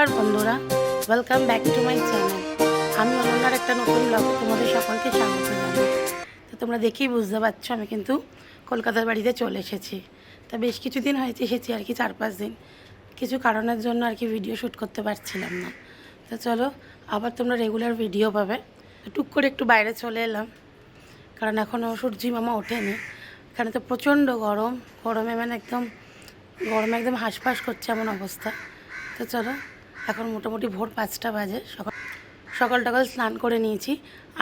নমস্কার বন্ধুরা, welcome back to my channel. আমি অনন্যার একটা নতুন ব্লগে তোমাদের সকলকে স্বাগত জানাই। তো তোমরা দেখেই বুঝতে পারছো আমি কিন্তু কলকাতার বাড়িতে চলে এসেছি। তা বেশ কিছুদিন হয়েছে এসেছি আর কি, 4-5 দিন। কিছু কারণের জন্য আর কি ভিডিও শ্যুট করতে পারছিলাম না। তো চলো আবার তোমরা রেগুলার ভিডিও পাবে। টুক করে একটু বাইরে চলে এলাম, কারণ এখনও সূর্যি মামা ওঠেনি। এখানে তো প্রচণ্ড গরমে মানে গরমে একদম হাঁসফাঁস করছে এমন অবস্থা। তো চলো, এখন মোটামুটি ভোর 5টা বাজে। সকাল স্নান করে নিয়েছি।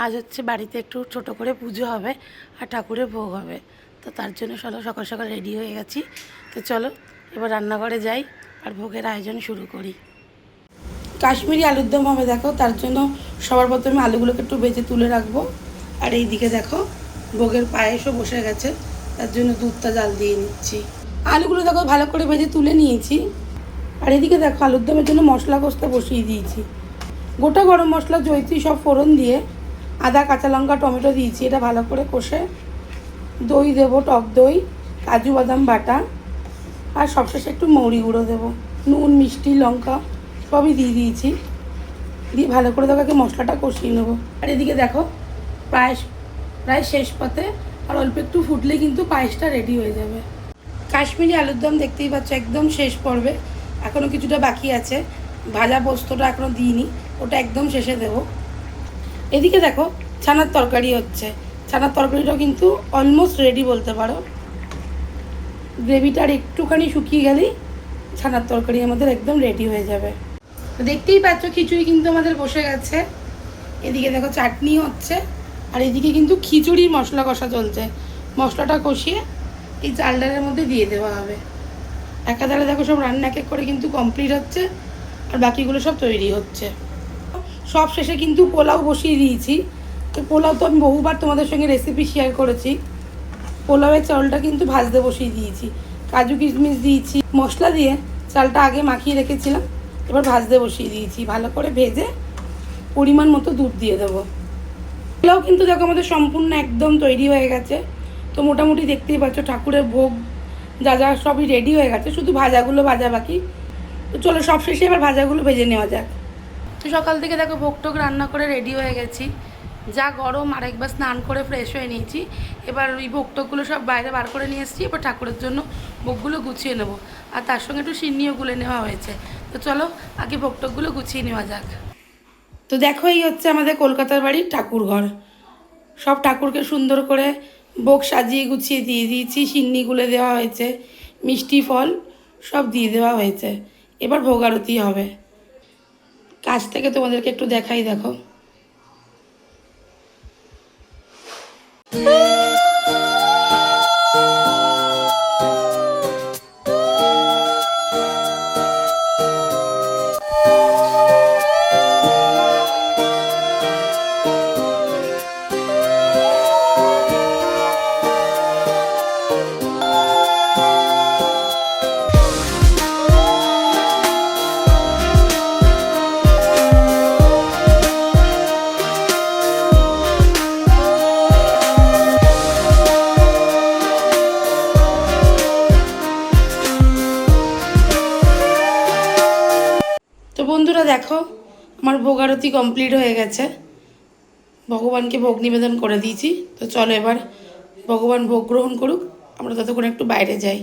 আজ হচ্ছে বাড়িতে একটু ছোট করে পুজো হবে আর ঠাকুরের ভোগ হবে। তো তার জন্য সকাল সকাল রেডি হয়ে গেছি। তো চলো এবার রান্নাঘরে যাই আর ভোগের আয়োজন শুরু করি। কাশ্মীরি আলুর দম হবে, দেখো তার জন্য সবার প্রথমে আলুগুলোকে একটু ভেজে তুলে রাখবো। আর এই দিকে দেখো ভোগের পায়েসও বসে গেছে, তার জন্য দুধটা জাল দিয়ে নিচ্ছি। আলুগুলো দেখো ভালো করে ভেজে তুলে নিয়েছি। আর এদিকে দেখো আলুর দমের জন্য মশলা কষতে বসিয়ে দিয়েছি। গোটা গরম মশলা, জয়িত্রী সব ফোড়ন দিয়ে আদা, কাঁচা লঙ্কা, টমেটো দিয়েছি। এটা ভালো করে কষে দই দেবো, টক দই, কাজু বাদাম বাটা, আর সবশেষে একটু মৌরি গুঁড়ো দেবো। নুন, মিষ্টি, লঙ্কা সবই দিয়ে দিয়েছি। দিয়ে ভালো করে দেখো মশলাটা কষিয়ে নেবো। আর এদিকে দেখো পায়েস প্রায় শেষ পথে, আর অল্প একটু ফুটলে কিন্তু পায়েসটা রেডি হয়ে যাবে। কাশ্মীরি আলুর দম দেখতেই পাচ্ছ একদম শেষ পর্বে, এখনও কিছুটা বাকি আছে। ভাজা পোস্তটা এখনও দিইনি, ওটা একদম শেষে দেব। এদিকে দেখো ছানার তরকারি হচ্ছে। ছানার তরকারিটাও কিন্তু অলমোস্ট রেডি বলতে পারো। গ্রেভিটা আর একটুখানি শুকিয়ে গেলেই ছানার তরকারি আমাদের একদম রেডি হয়ে যাবে। দেখতেই পাচ্ছ খিচুড়ি কিন্তু আমাদের বসে গেছে। এদিকে দেখো চাটনি হচ্ছে, আর এদিকে কিন্তু খিচুড়ির মশলা কষা চলছে। মশলাটা কষিয়ে এই চাল ডালের মধ্যে দিয়ে দেওয়া হবে। একাধারে দেখো সব রান্না এক এক করে কিন্তু কমপ্লিট হচ্ছে, আর বাকিগুলো সব তৈরি হচ্ছে। সব শেষে কিন্তু পোলাও বসিয়ে দিয়েছি। তো পোলাও তো আমি বহুবার তোমাদের সঙ্গে রেসিপি শেয়ার করেছি। পোলাওয়ের চালটা কিন্তু ভাজতে বসিয়ে দিয়েছি, কাজু কিশমিশ দিয়েছি, মশলা দিয়ে চালটা আগে মাখিয়ে রেখেছিলাম, এবার ভাজতে বসিয়ে দিয়েছি। ভালো করে ভেজে পরিমাণ মতো দুধ দিয়ে দেবো। পোলাও কিন্তু দেখো আমাদের সম্পূর্ণ একদম তৈরি হয়ে গেছে। তো মোটামুটি দেখতেই পাচ্ছ ঠাকুরের ভোগ যা যা সবই রেডি হয়ে গেছে, শুধু ভাজা বাকি। তো চলো সব শেষে এবার ভাজাগুলো ভেজে নেওয়া যাক। তো সকাল থেকে দেখো ভোগ টোগ রান্না করে রেডি হয়ে গেছি। যা গরম, আর একবার স্নান করে ফ্রেশ হয়ে নিয়েছি। এবার ওই ভোগ টোগগুলো সব বাইরে বার করে নিয়ে এসেছি। এবার ঠাকুরের জন্য ভোগগুলো গুছিয়ে নেবো, আর তার সঙ্গে একটু সিন্নিও গুলে নেওয়া হয়েছে। তো চলো আগে ভোগ টোগগুলো গুছিয়ে নেওয়া যাক। তো দেখো এই হচ্ছে আমাদের কলকাতার বাড়ির ঠাকুর ঘর। সব ঠাকুরকে সুন্দর করে ভোগ সাজিয়ে গুছিয়ে দিয়ে দিয়েছি। সিন্নি গুলে দেওয়া হয়েছে, মিষ্টি ফল সব দিয়ে দেওয়া হয়েছে। এবার ভোগ আরতি হবে। কাছ থেকে তোমাদেরকে একটু দেখাই, দেখো। তো বন্ধুরা দেখো আমার ভোগ আরতি কমপ্লিট হয়ে গেছে। ভগবানকে ভোগ নিবেদন করে দিয়েছি। তো চলো এবার ভগবান ভোগ গ্রহণ করুক, আমরা ততক্ষণ একটু বাইরে যাই।